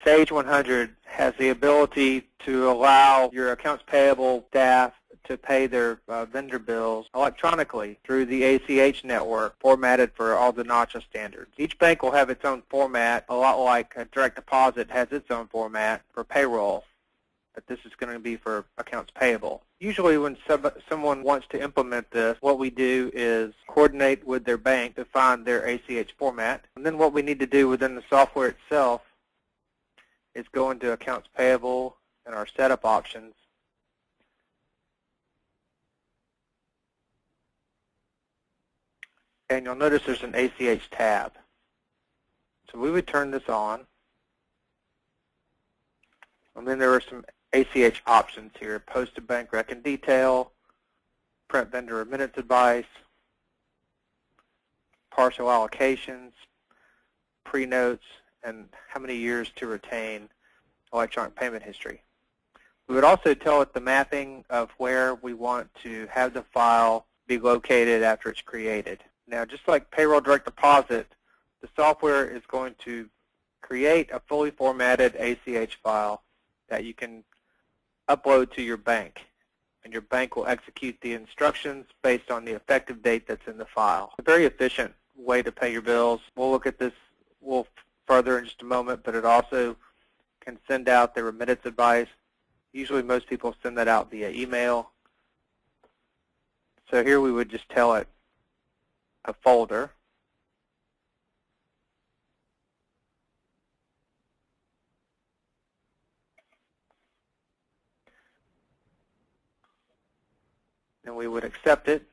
Sage 100 has the ability to allow your accounts payable staff to pay their vendor bills electronically through the ACH network, formatted for all the NACHA standards. Each bank will have its own format, a lot like a direct deposit has its own format for payroll, but this is going to be for accounts payable. Usually when someone wants to implement this, what we do is coordinate with their bank to find their ACH format, and then what we need to do within the software itself is go into accounts payable and our setup options. And you'll notice there's an ACH tab. So we would turn this on. And then there are some ACH options here: post to bank rec and detail, print vendor remittance advice, partial allocations, pre-notes, and how many years to retain electronic payment history. We would also tell it the mapping of where we want to have the file be located after it's created. Now, just like payroll direct deposit, the software is going to create a fully formatted ACH file that you can upload to your bank, and your bank will execute the instructions based on the effective date that's in the file. It's a very efficient way to pay your bills. We'll look at this further in just a moment, but it also can send out the remittance advice. Usually most people send that out via email. So here we would just tell it a folder. And we would accept it.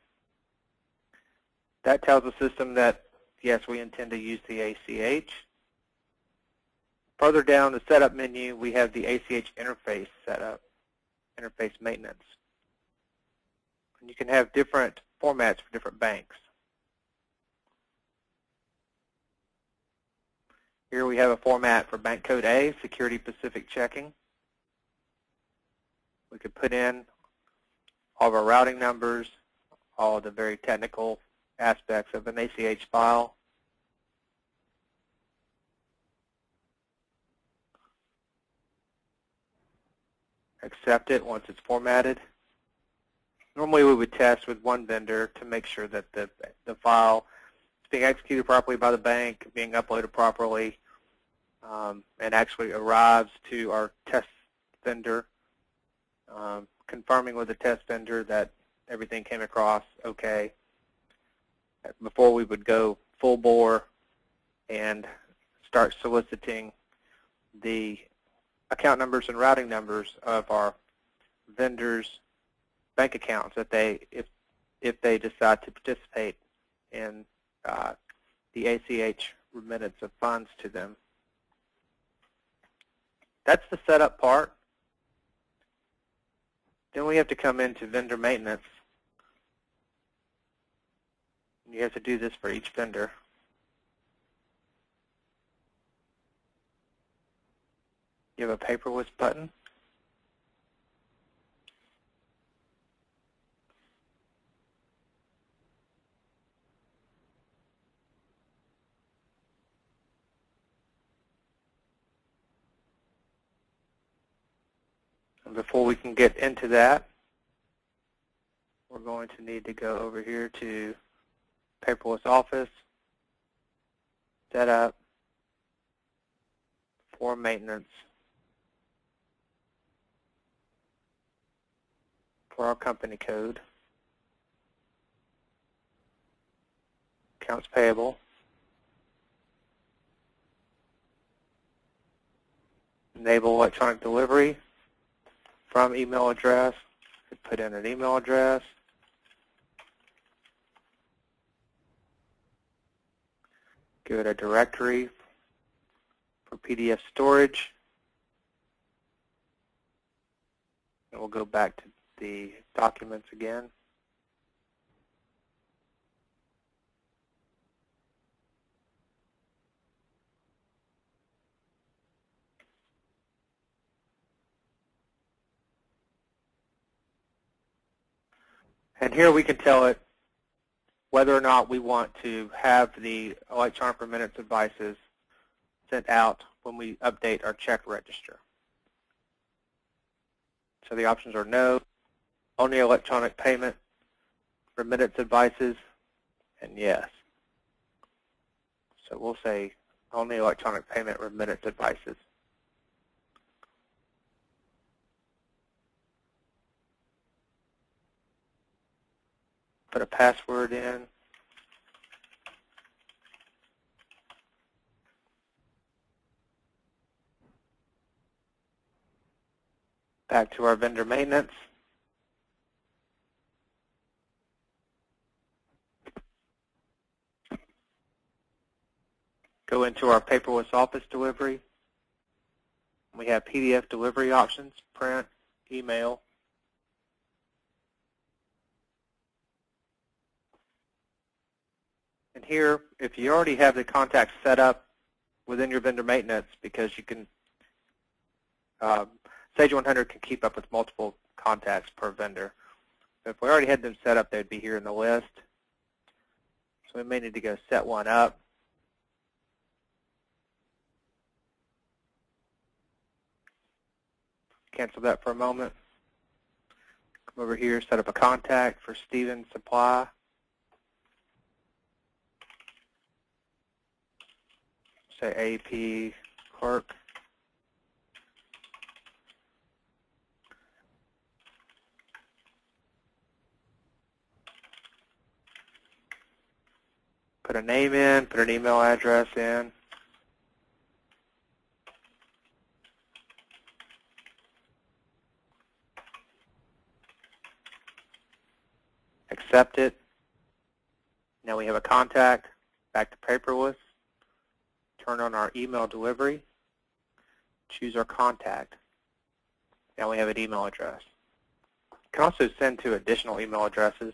That tells the system that, yes, we intend to use the ACH. Further down the setup menu, we have the ACH Interface setup, interface maintenance. And you can have different formats for different banks. Here we have a format for bank code A, Security Pacific Checking. We could put in all of our routing numbers, all of the very technical aspects of an ACH file. Accept it once it's formatted. Normally we would test with one vendor to make sure that the file is being executed properly by the bank, being uploaded properly, and actually arrives to our test vendor, confirming with the test vendor that everything came across okay before we would go full bore and start soliciting the account numbers and routing numbers of our vendors' bank accounts if they decide to participate in the ACH remittance of funds to them. That's the setup part. Then we have to come into vendor maintenance. You have to do this for each vendor. You have a paperless button. And before we can get into that, we're going to need to go over here to Paperless Office, Setup, for Maintenance, for our company code, Accounts Payable, enable electronic delivery from email address. Put in an email address. Give it a directory for PDF storage. And we'll go back to the documents again. And here we can tell it whether or not we want to have the electronic remittance advices sent out when we update our check register. So the options are no, only electronic payment, remittance advices, and yes. So we'll say only electronic payment, remittance advices. Put a password in. Back to our vendor maintenance. Go into our Paperless Office delivery. We have PDF delivery options, print, email. And here, if you already have the contacts set up within your vendor maintenance, because you can, Sage 100 can keep up with multiple contacts per vendor. So if we already had them set up, they'd be here in the list. So we may need to go set one up. Cancel that for a moment. Come over here, set up a contact for Stephen Supply. Say AP clerk. Put a name in, put an email address in. Accept it. Now we have a contact. Back to paperless. Turn on our email delivery. Choose our contact. Now we have an email address. You can also send to additional email addresses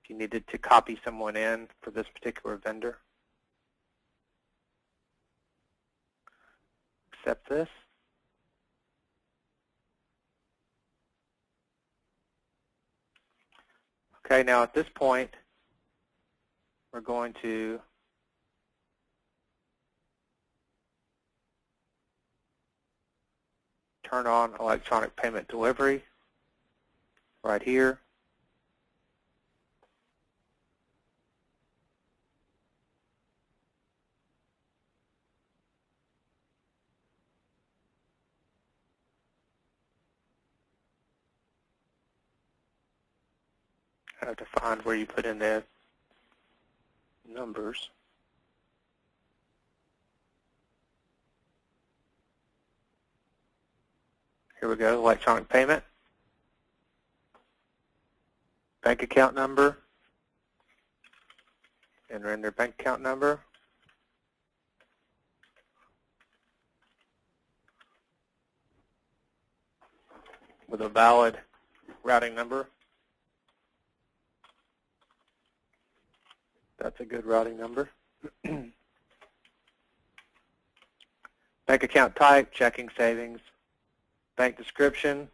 if you needed to copy someone in for this particular vendor. Accept this. Okay, now at this point, we're going to turn on electronic payment delivery right here. I have to find where you put in the numbers. Here we go, electronic payment, bank account number, enter in their bank account number, with a valid routing number. That's a good routing number. Bank account type, checking, savings. Bank description,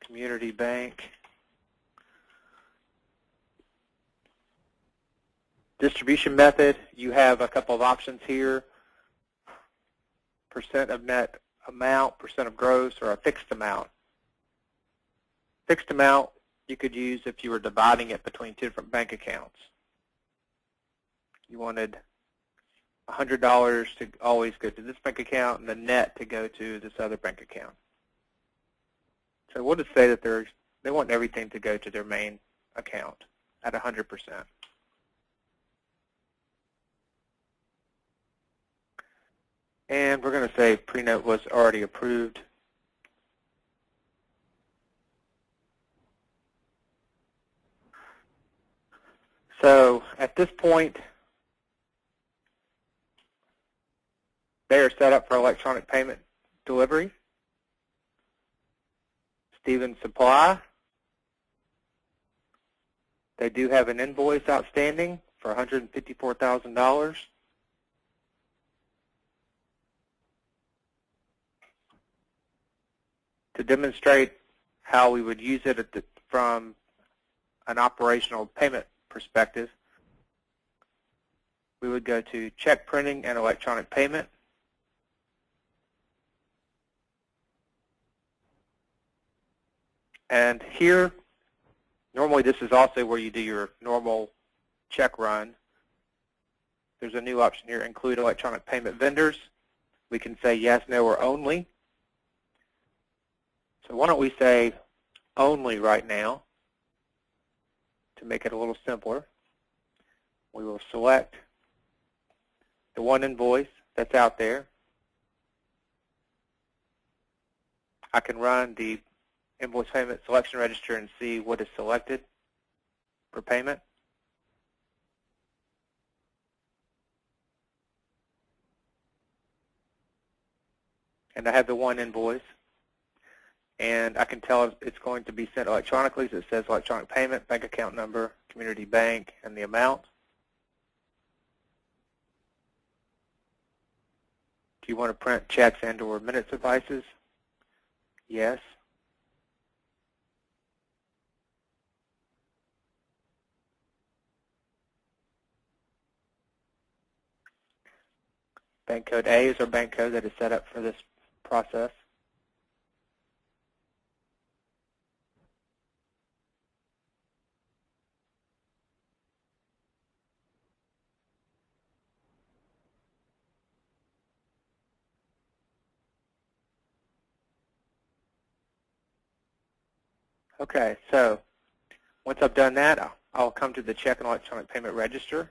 community bank. Distribution method, you have a couple of options here. Percent of net amount, percent of gross, or a fixed amount. Fixed amount you could use if you were dividing it between two different bank accounts. You wanted $100 to always go to this bank account and the net to go to this other bank account. So we'll just say that they want everything to go to their main account at 100%. And we're going to say pre-note was already approved. So at this point, they are set up for electronic payment delivery. Stephen Supply, they do have an invoice outstanding for $154,000. To demonstrate how we would use it from an operational payment perspective, we we would go to check printing and electronic payment. And here, normally this is also where you do your normal check run. There's a new option here, include electronic payment vendors. We can say yes, no, or only. So why don't we say only right now to make it a little simpler. We will select the one invoice that's out there. I can run the invoice payment selection register and see what is selected for payment. And I have the one invoice. And I can tell it's going to be sent electronically, so it says electronic payment, bank account number, community bank, and the amount. Do you want to print checks and or minutes advices? Yes. Bank code A is our bank code that is set up for this process. Okay, so once I've done that, I'll come to the check and electronic payment register.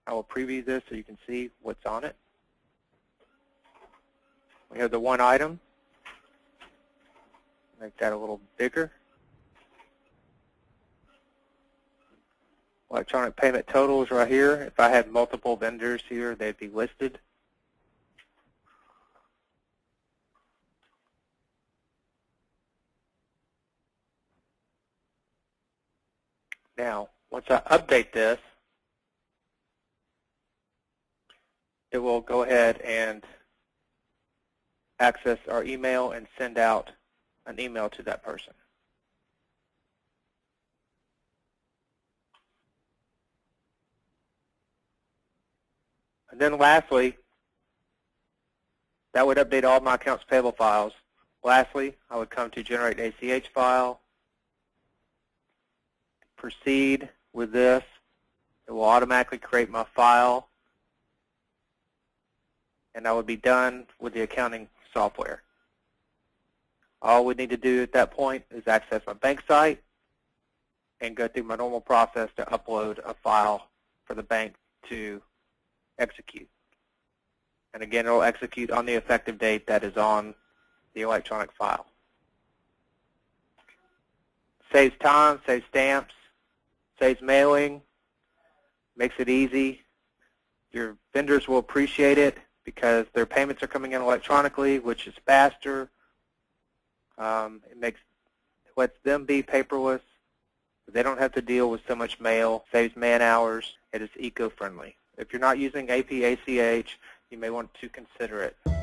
I will preview this so you can see what's on it. We have the one item. Make that a little bigger. Electronic payment totals right here. If I had multiple vendors here, they'd be listed. Now, once I update this, it will go ahead and access our email and send out an email to that person. And then lastly, that would update all my accounts payable files. Lastly, I would come to generate ACH file, proceed with this. It will automatically create my file, and I would be done with the accounting software. All we need to do at that point is access my bank site and go through my normal process to upload a file for the bank to execute. And again, it will execute on the effective date that is on the electronic file. Saves time, saves stamps, saves mailing, makes it easy. Your vendors will appreciate it because their payments are coming in electronically, which is faster. It lets them be paperless. They don't have to deal with so much mail, saves man hours. It is eco-friendly. If you're not using AP ACH, you may want to consider it.